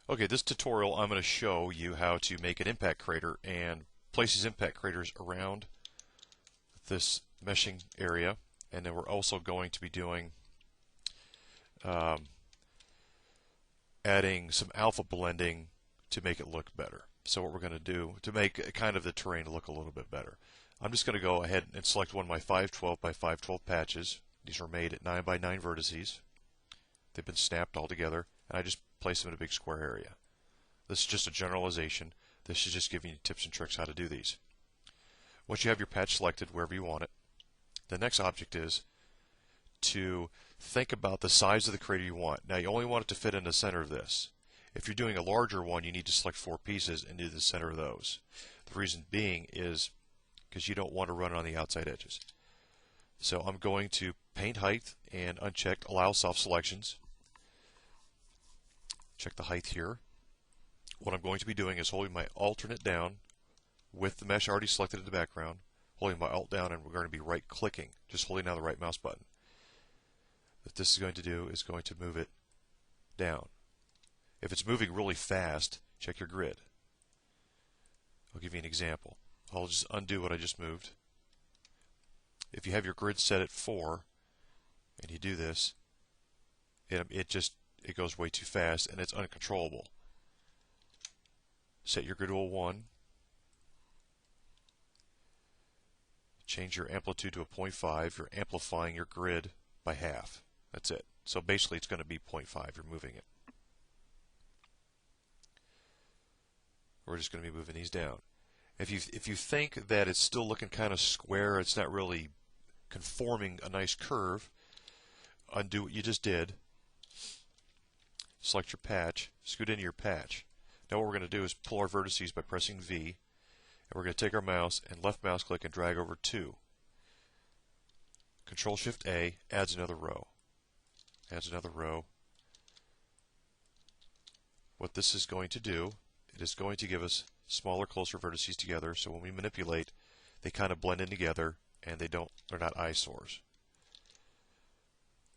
Okay, this tutorial I'm going to show you how to make an impact crater and place these impact craters around this meshing area. And then we're also going to be doing um, adding some alpha blending to make it look better. So what we're going to do to make kind of the terrain look a little bit better, I'm just going to go ahead and select one of my 512 by 512 patches. These are made at 9 by 9 vertices. They've been snapped all together, and I just place them in a big square area. This is just a generalization. This is just giving you tips and tricks how to do these. Once you have your patch selected wherever you want it, the next object is to think about the size of the crater you want. Now you only want it to fit in the center of this. If you're doing a larger one, you need to select 4 pieces and do the center of those. The reason being is because you don't want to run it on the outside edges. So I'm going to paint height and uncheck allow soft selections. Check the height here. What I'm going to be doing is holding my alternate down with the mesh already selected in the background, holding my alt down, and we're going to be right clicking, just holding down the right mouse button. What this is going to do is going to move it down. If it's moving really fast, check your grid. I'll give you an example. I'll just undo what I just moved. If you have your grid set at 4 and you do this, it goes way too fast and it's uncontrollable. Set your grid to a 1. Change your amplitude to a 0.5. You're amplifying your grid by half. That's it. So basically it's going to be 0.5. You're moving it. We're just going to be moving these down. If you think that it's still looking kind of square, it's not really conforming a nice curve, undo what you just did. Select your patch, scoot into your patch. Now what we're going to do is pull our vertices by pressing V, and we're going to take our mouse and left mouse click and drag over 2. Control Shift A adds another row. Adds another row. What this is going to do, it is going to give us smaller, closer vertices together, so when we manipulate, they kind of blend in together and they're not eyesores.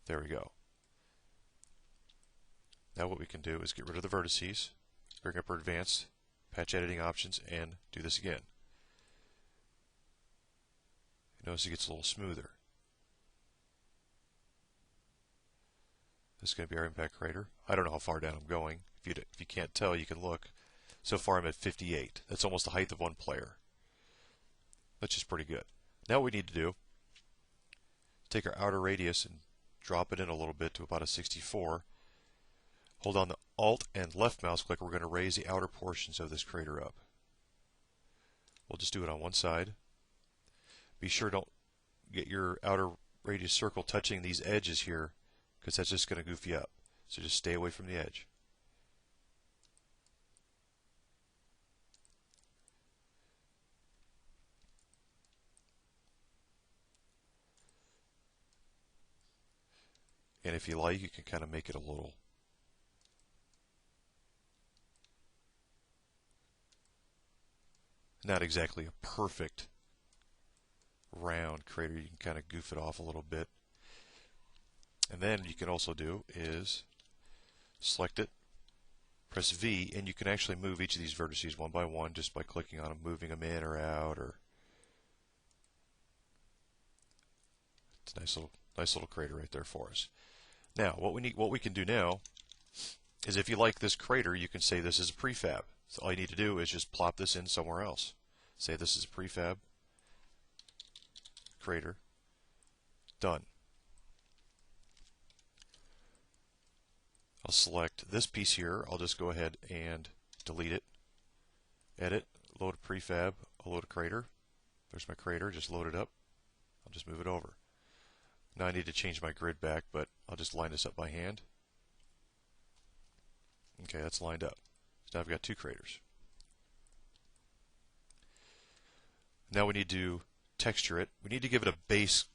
There we go. Now what we can do is get rid of the vertices, bring up our advanced patch editing options, and do this again. Notice it gets a little smoother. This is going to be our impact crater. I don't know how far down I'm going. If you can't tell, you can look. So far I'm at 58. That's almost the height of one player. That's just pretty good. Now what we need to do, take our outer radius and drop it in a little bit to about a 64. Hold on the Alt and left mouse click. We're going to raise the outer portions of this crater up. We'll just do it on one side. Be sure don't get your outer radius circle touching these edges here, because that's just going to goof you up. So just stay away from the edge. And if you like, you can kind of make it a little not exactly a perfect round crater. You can kind of goof it off a little bit. And then you can also do is select it, press V, and you can actually move each of these vertices one by one just by clicking on them, moving them in or out. Or it's a nice little crater right there for us. Now, what we can do now is, if you like this crater, you can say this is a prefab. So all you need to do is just plop this in somewhere else. Say this is a prefab crater. Done. I'll select this piece here. I'll just go ahead and delete it. Edit, load a prefab, I'll load a crater. There's my crater, just load it up. I'll just move it over. Now I need to change my grid back, but I'll just line this up by hand. Okay, that's lined up. So now I've got 2 craters. Now we need to texture it. We need to give it a base,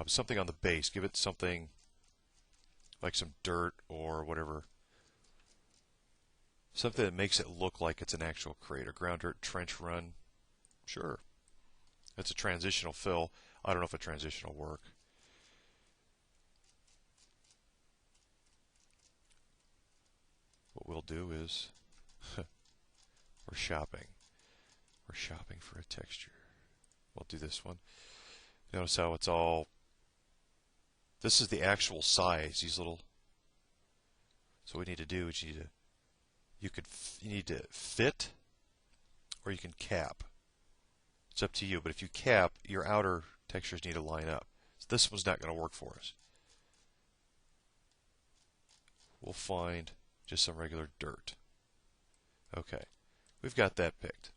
something on the base. Give it something like some dirt or whatever. Something that makes it look like it's an actual crater. Ground dirt, trench run. Sure. It's a transitional fill. I don't know if a transition will work. What we'll do is we're shopping. We're shopping for a texture. We'll do this one. Notice how it's all, this is the actual size, these little, so what we need to do is you need to fit or you can cap. It's up to you, but if you cap, your outer textures need to line up. So this one's not going to work for us. We'll find just some regular dirt. Okay, we've got that picked.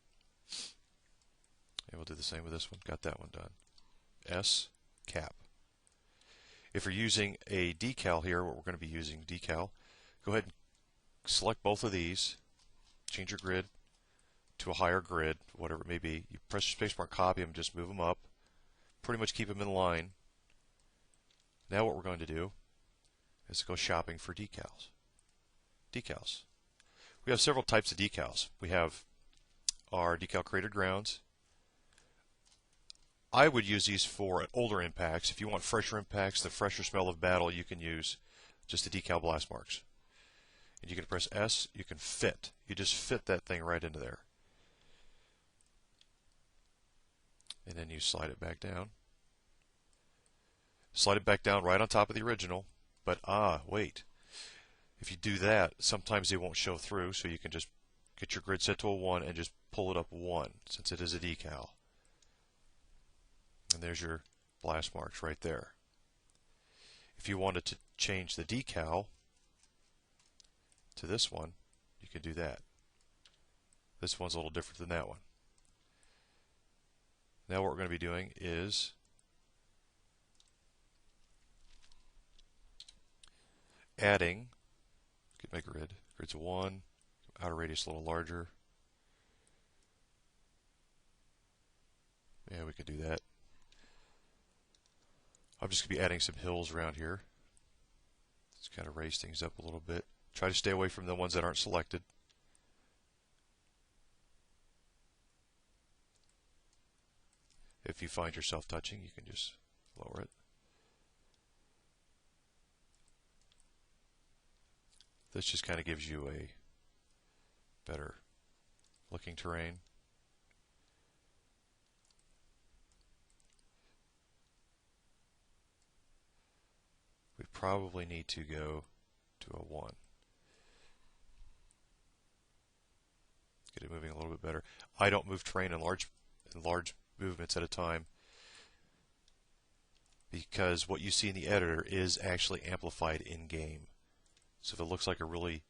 And we'll do the same with this one. Got that one done. S, cap. If you're using a decal here, what we're going to be using decal, go ahead and select both of these, change your grid to a higher grid, whatever it may be. You press your spacebar, copy them, just move them up. Pretty much keep them in line. Now what we're going to do is go shopping for decals. Decals. We have several types of decals. We have our decal created grounds. I would use these for older impacts. If you want fresher impacts, the fresher smell of battle, you can use just the decal blast marks. And you can press S, you can fit. You just fit that thing right into there. And then you slide it back down. Slide it back down right on top of the original. But wait. If you do that, sometimes they won't show through, so you can just get your grid set to a 1 and just pull it up 1, since it is a decal. And there's your blast marks right there. If you wanted to change the decal to this one, you can do that. This one's a little different than that one. Now what we're going to be doing is adding, get my grid, grid's a 1, outer radius a little larger. Yeah, we can do that. I'm just going to be adding some hills around here. Let's kind of raise things up a little bit. Try to stay away from the ones that aren't selected. If you find yourself touching, you can just lower it. This just kind of gives you a better looking terrain. We probably need to go to a 1. Get it moving a little bit better. I don't move terrain in large movements at a time, because what you see in the editor is actually amplified in game. So if it looks like a really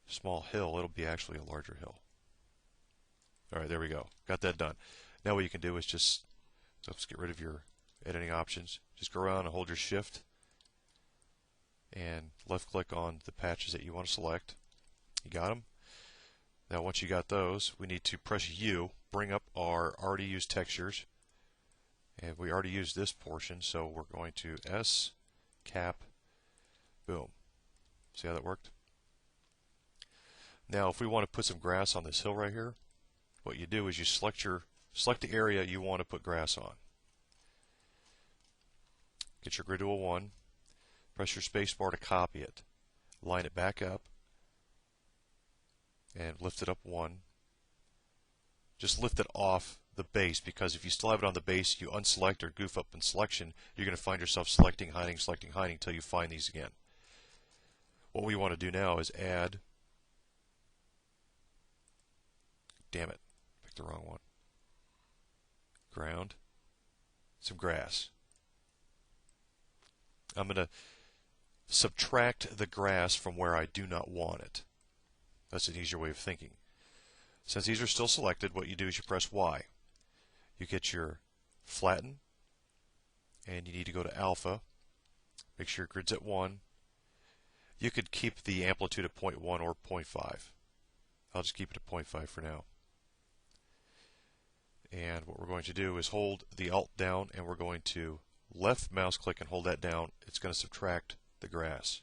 small hill, it'll be actually a larger hill. Alright, there we go. Got that done. Now what you can do is just, let's get rid of your editing options. Just go around and hold your shift and left click on the patches that you want to select. You got them? Now once you got those, we need to press U, bring up our already used textures. And we already used this portion, so we're going to S, cap, boom. See how that worked? Now if we want to put some grass on this hill right here, what you do is you select the area you want to put grass on. Get your grid to a 1, press your space bar to copy it, line it back up, and lift it up 1. Just lift it off the base, because if you still have it on the base, you unselect or goof up in selection, you're going to find yourself selecting, hiding until you find these again. What we want to do now is add, damn it, picked the wrong one, ground, some grass. I'm going to subtract the grass from where I do not want it. That's an easier way of thinking. Since these are still selected, what you do is you press Y. You get your flatten, and you need to go to alpha. Make sure your grid's at 1. You could keep the amplitude at 0.1 or 0.5. I'll just keep it at 0.5 for now. And what we're going to do is hold the Alt down, and we're going to left mouse click and hold that down. It's going to subtract the grass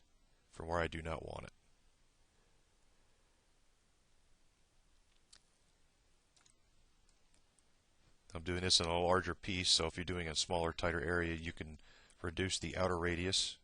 from where I do not want it. I'm doing this in a larger piece, so if you're doing a smaller, tighter area, you can reduce the outer radius.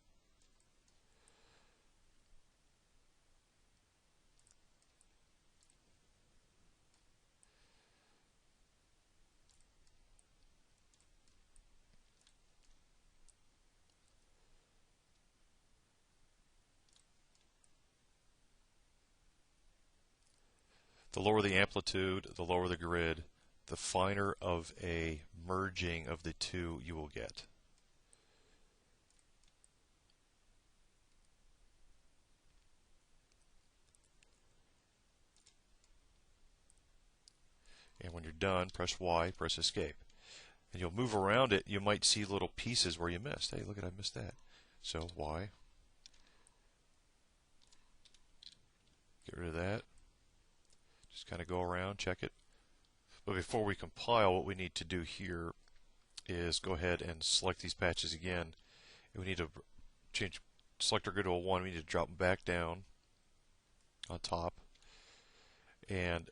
The lower the amplitude, the lower the grid, the finer of a merging of the two you will get. And when you're done, press Y, press Escape. And you'll move around it. You might see little pieces where you missed. Hey, look at, I missed that. So Y. Get rid of that. Just kind of go around, check it. But before we compile, what we need to do here is go ahead and select these patches again. And we need to change selector grid to a 1. We need to drop them back down on top. And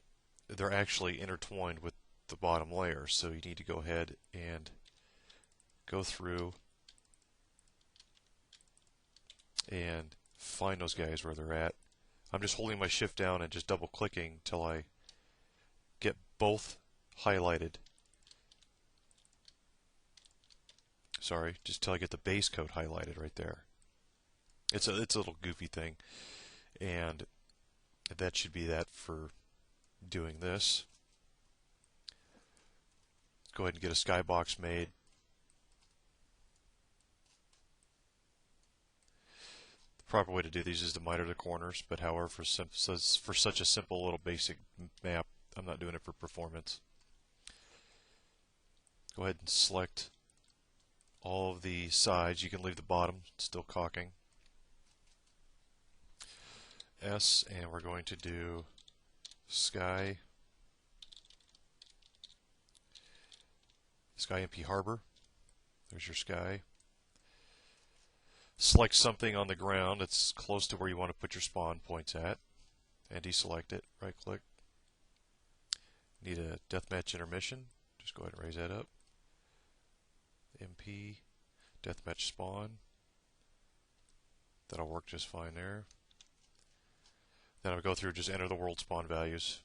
they're actually intertwined with the bottom layer. So you need to go ahead and go through and find those guys where they're at. I'm just holding my shift down and just double clicking till I get both highlighted. Sorry, just till I get the base coat highlighted right there. It's a little goofy thing, and that should be that for doing this. Go ahead and get a skybox made. The proper way to do these is to miter the corners, but however, for such a simple little basic map, I'm not doing it for performance. Go ahead and select all of the sides. You can leave the bottom still caulking. S, and we're going to do Sky MP Harbor. There's your sky. Select something on the ground that's close to where you want to put your spawn points at, and deselect it. Right click. Need a deathmatch intermission. Just go ahead and raise that up. MP deathmatch spawn. That'll work just fine there. Then I'll go through and just enter the world spawn values.